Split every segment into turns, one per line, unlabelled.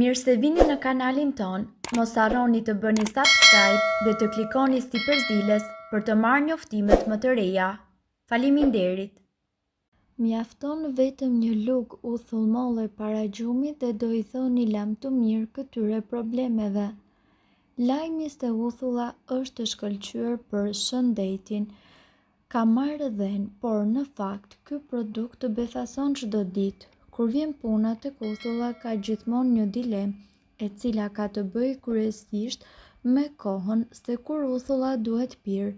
Mirë se vini në kanalin ton, mos harroni të bëni subscribe dhe të klikoni si përziles për të marrë njoftimet më të reja. Faleminderit! Mjafton vetëm një lugë uthullmolle para gjumit dhe do i thoni lam të mirë këtyre problemeve. Lajmi se uthulla është të shkëlqyer për shëndetin ka marrë dhënë, por në fakt ky produkt të befason çdo ditë. Kur vjen puna tek uthulla ka gjithmonë një dilemë, e cila ka të bëjë kryesisht me kohën se kur uthulla duhet pirë.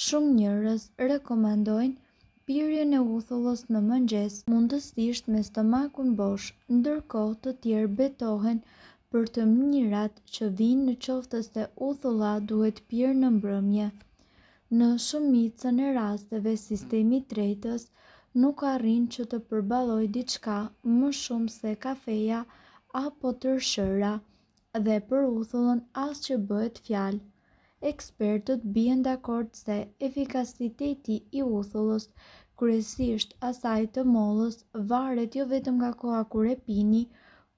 Shumë njerëz rekomandojnë pirjen e uthullës në mëngjes, mundësisht me stomakun bosh, ndërkohë të tjerë betohen për të mirat që vijnë në qoftë se uthulla duhet pirë në mbrëmje. Në shumicën e rasteve sistemi i tretës nuk arrin që të përballojë diçka më shumë se kafeja apo tërshëra, dhe për uthullën as që bëhet fjalë. Ekspertët bien dakord se efikasiteti i uthullës, kryesisht asaj të mollës, varet jo vetëm nga koha kur e pini,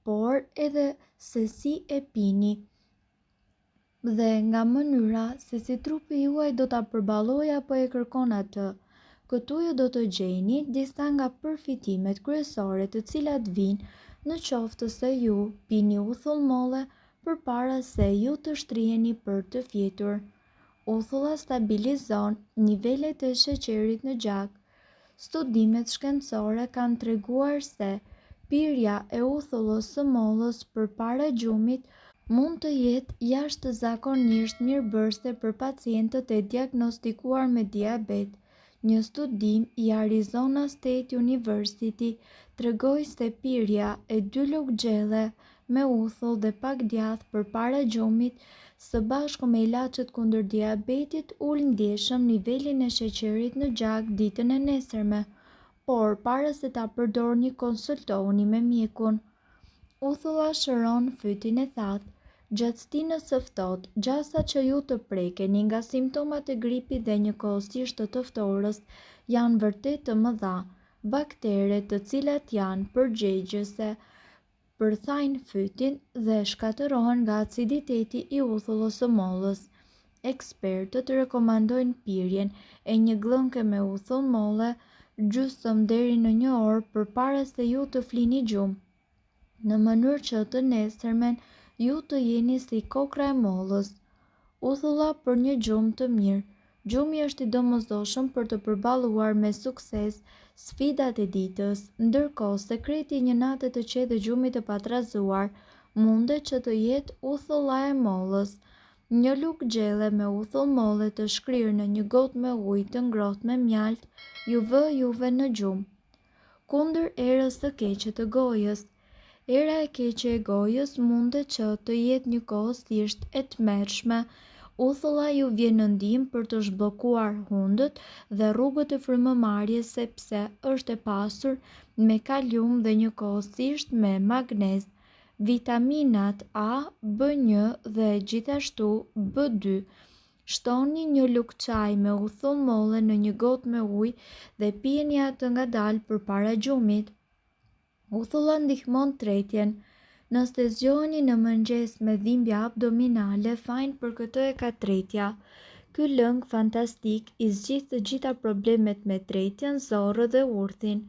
por edhe se si e pini dhe nga mënyra se si trupi juaj do ta përballojë apo e kërkon atë. Këtu ju do të gjeni disa nga përfitimet kryesore të cilat vijnë në qoftë se ju pini uthull molle përpara se ju të shtriheni për të fjetur. Uthulla stabilizon nivelet e sheqerit në gjak. Studimet shkencore kanë treguar se pirja e uthullës së mollës përpara gjumit mund të jetë jashtëzakonisht mirëbërëse për pacientët e diagnostikuar me diabet. Një studim i Arizona State University tregoi se pirja e 2 lugë gjelle me uthull dhe pak djathë përpara gjumit së bashku me ilaçet kundër diabetit ul ndjeshëm nivelin e sheqerit në gjak ditën e nesërme, por para se ta përdorni konsultohuni me mjekun. Uthulla shëron fytyn e thatë. Gjatë stinës së ftohtë, gjasa që ju të prekeni nga simptomat e gripit dhe njëkohësisht të ftorës janë vërtet të mëdha. Bakteret të cilat janë përgjegjëse përthajnë fytyn dhe shkatërohen nga aciditeti i uthullës së mollës. Ekspertët rekomandojnë pirjen e një glënke me uthull molle gjysmë deri në 1 orë përpara se ju të flini gjumë, në mënyrë që të nesërmen ju të jeni si kokra e mollës. Uthulla për një gjumë të mirë. Gjumi është i domosdoshëm për të përballuar me sukses sfidat e ditës, ndërkohë sekreti i një nate të qetë dhe gjumit të patrazuar mundet që të jetë uthulla e mollës. Një lugë gjelle me uthull molle të shkrirë në një gotë me ujë të ngrohtë me mjalt ju vë juve në gjumë. Kundër erës së keqe të gojës. Era e keqe e gojës mundet që të jetë njëkohësisht e tmerrshme. Uthulla ju vjen në ndihmë për të zhbllokuar hundët dhe rrugët e frymëmarrjes sepse është e pasur me kalium dhe njëkohësisht me magnez, vitaminat A, B1 dhe gjithashtu B2. Shtoni një lugë çaj me uthull molle në një gotë me ujë dhe pijeni atë ngadalë përpara gjumit. Uthulla ndihmon tretjen. Nëse zgjoheni në mëngjes me dhimbje abdominale, fajin për këtë e ka tretja. Ky lëng fantastik i zgjidh të gjitha problemet me tretjen, zorrën dhe urthin.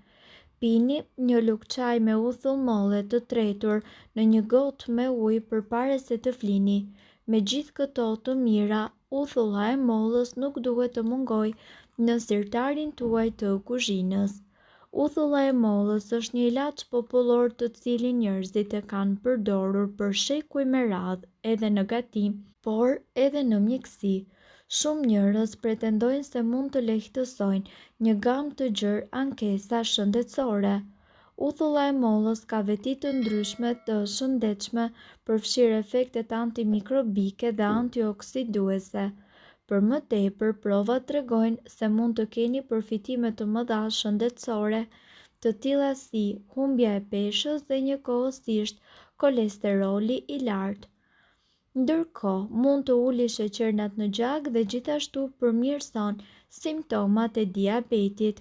Pini një lugë çaj me uthull molle të tretur në një gotë me ujë përpara se të flini. Me gjithë këto të mira, uthulla e mollës nuk duhet të mungojë në sirtarin tuaj të kuzhinës. Uthulla e mollës është një ilaç popullor të cilin njerëzit e kanë përdorur për shekuj me radhë, edhe në gatim, por edhe në mjeksi. Shumë njerëz pretendojnë se mund të lehtësojnë një gamë të gjerë ankesa shëndetësore. Uthulla e mollës ka veti të ndryshme të shëndetshme, përfshirë efektet antimikrobike dhe antioksiduese. Për më tepër, provat tregojnë se mund të keni përfitime të mëdha shëndetësore, të tilla si humbja e peshës dhe njëkohësisht kolesteroli i lartë. Ndërkohë, mund të ulë sheqernat në gjak dhe gjithashtu përmirëson simptomat e diabetit.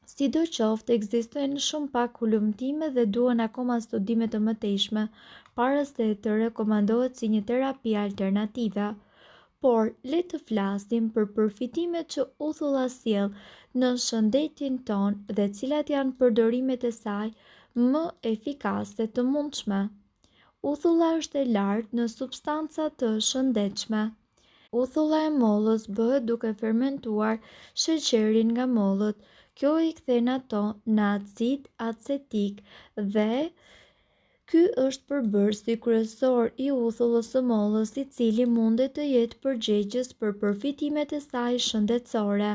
Sidoqoftë, ekzistojnë shumë pak hulumtime dhe duhen akoma studime të mëtejshme para se të rekomandohet si një terapi alternative. Por, le të flasim për përfitimet që uthulla sjell në shëndetin ton dhe cilat janë përdorimet e saj më efikase të mundshme. Uthulla është e lartë në substanca të shëndetshme. Uthulla e mollës bëhet duke fermentuar sheqerin nga mollët. Kjo i kthen ato në acid acetik dhe ky është përbërësi kryesor i uthullës së mollës, i cili mundet të jetë përgjegjës për përfitimet e saj shëndetësore.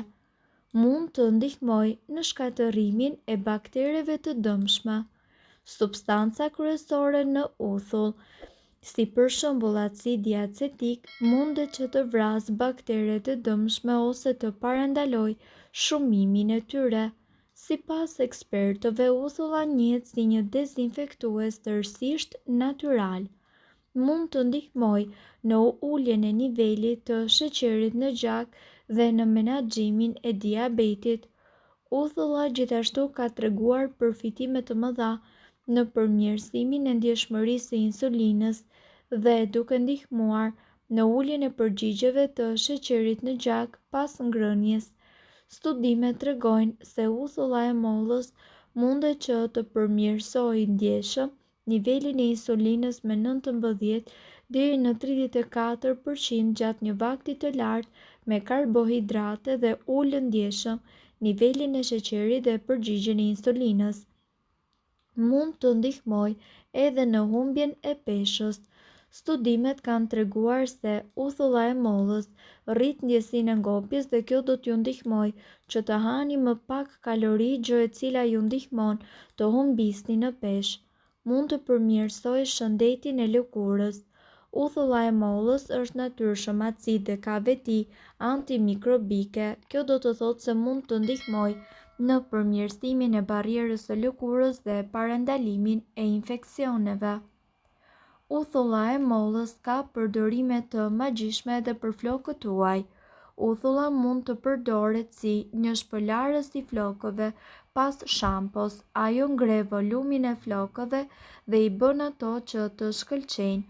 Mund të ndihmojë në shkatërrimin e baktereve të dëmshme. Substanca kryesore në uthull, si për shembull acidi acetik, mundet që të vrasë bakteret të dëmshme ose të parandalojë shumimin e tyre. Sipas ekspertëve, uthulla njihet si një dezinfektues tërësisht natyral. Mund të ndihmojë në uljen e nivelit të sheqerit në gjak dhe në menaxhimin e diabetit. Uthulla gjithashtu ka treguar përfitime të mëdha në përmirësimin e ndjeshmërisë së insulinës dhe duke ndihmuar në uljen e përgjigjeve të sheqerit në gjak pas ngrënies. Studimet tregojnë se uthulla e mollës mundet që të përmirësojë ndjeshëm nivelin e insulinës me 19 deri në 34% gjatë një vakti të lartë me karbohidrate dhe ulë ndjeshëm nivelin e sheqerit dhe përgjigjen e insulinës. Mund të ndihmojë edhe në humbjen e peshës. Studimet kanë treguar se uthulla e mollës rrit ndjesinë e ngopjes dhe kjo do t'ju ndihmojë që të hani më pak kalori, gjë e cila ju ndihmon të humbisni në peshë. Mund të përmirësojë shëndetin e lëkurës. Uthulla e mollës është natyrshëm acid dhe ka veti antimikrobike. Kjo do të thotë se mund të ndihmojë në përmirësimin e barrierës së lëkurës dhe parandalimin e infeksioneve. Uthulla e mollës ka përdorime të magjishme edhe për flokët tuaj. Uthulla mund të përdoret si një shpëlarës i flokëve pas shampos. Ajo ngre volumin e flokëve dhe i bën ato që të shkëlqejnë.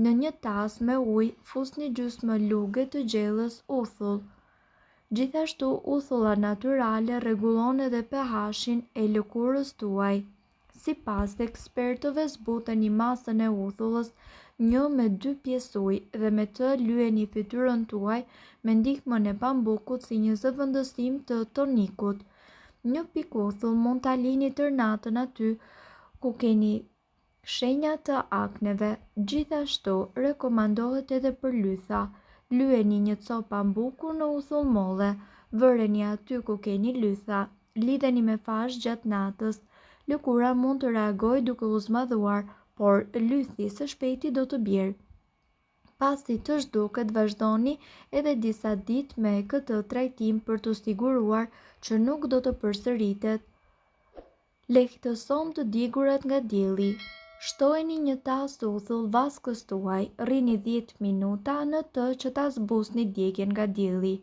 Në një tas me ujë fusni gjysmë luge të gjellës uthull. Gjithashtu, uthulla natyrale rregullon edhe pH-in e lëkurës tuaj. Sipas ekspertëve, zbuteni masën e uthullës 1-2 pjesë ujë dhe me të lyeni fytyrën tuaj me ndihmën e pambukut si një zëvendësim të tonikut. Një pikë uthull mund ta lini tër natën aty ku keni shenja të akneve. Gjithashtu, rekomandohet edhe për lytha. Lyeni një copë pambuku në uthull molle, vëreni aty ku keni lytha, lidheni me fash gjatë natës. Lëkura mund të reagojë duke u zmadhuar, por lythi së shpejti do të bjerë. Pasi të zhduket, vazhdoni edhe disa ditë me këtë trajtim për të siguruar që nuk do të përsëritet. Lehtëson të djegurat nga dielli. Shtojeni një tas uthull vaskës tuaj, rrini 10 minuta në të që ta zbusni djegjen nga dielli.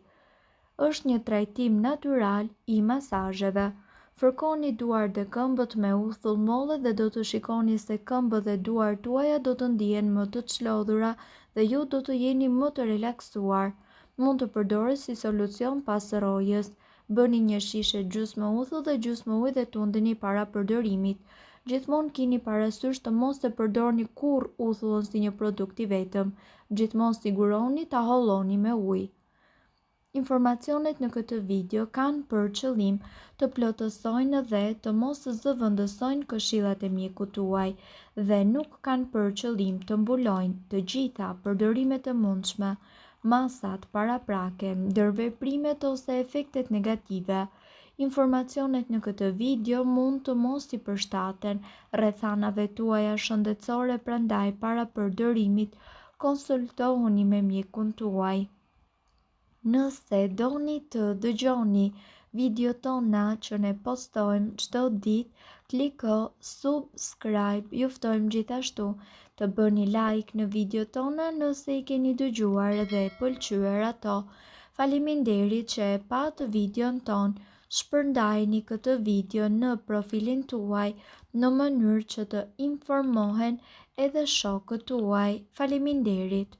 Është një trajtim natyral i masazheve. Fërkoni duart dhe këmbët me uthull molle dhe do të shikoni se këmbët dhe duart tuaja do të ndihen më të çlodhura dhe ju do të jeni më të relaksuar. Mund të përdoret si solucion pas rrojës. Bëni një shishe gjysmë uthull dhe gjysmë ujë dhe tundeni para përdorimit. Gjithmonë keni parasysh të mos e përdorni kurrë uthullën si një produkt i vetëm. Gjithmonë siguroni ta holloni me ujë. Informacionet në këtë video kanë për qëllim të plotësojnë dhe të mos zëvendësojnë këshillat e mjekut tuaj dhe nuk kanë për qëllim të mbulojnë të gjitha përdorimet e mundshme, masat paraprake, ndërveprimet ose efektet negative. Informacionet në këtë video mund të mos i përshtaten rrethanave tuaja shëndetësore, prandaj para përdorimit konsultohuni me mjekun tuaj. Nëse doni të dëgjoni video tona që ne postojmë çdo ditë, kliko subscribe. Ju ftojmë gjithashtu të bëni like në video tona nëse i keni dëgjuar dhe pëlqyer ato. Faleminderit që e pat videon ton. Shpërndajini këtë video në profilin tuaj në mënyrë që të informohen edhe shokët tuaj. Faleminderit!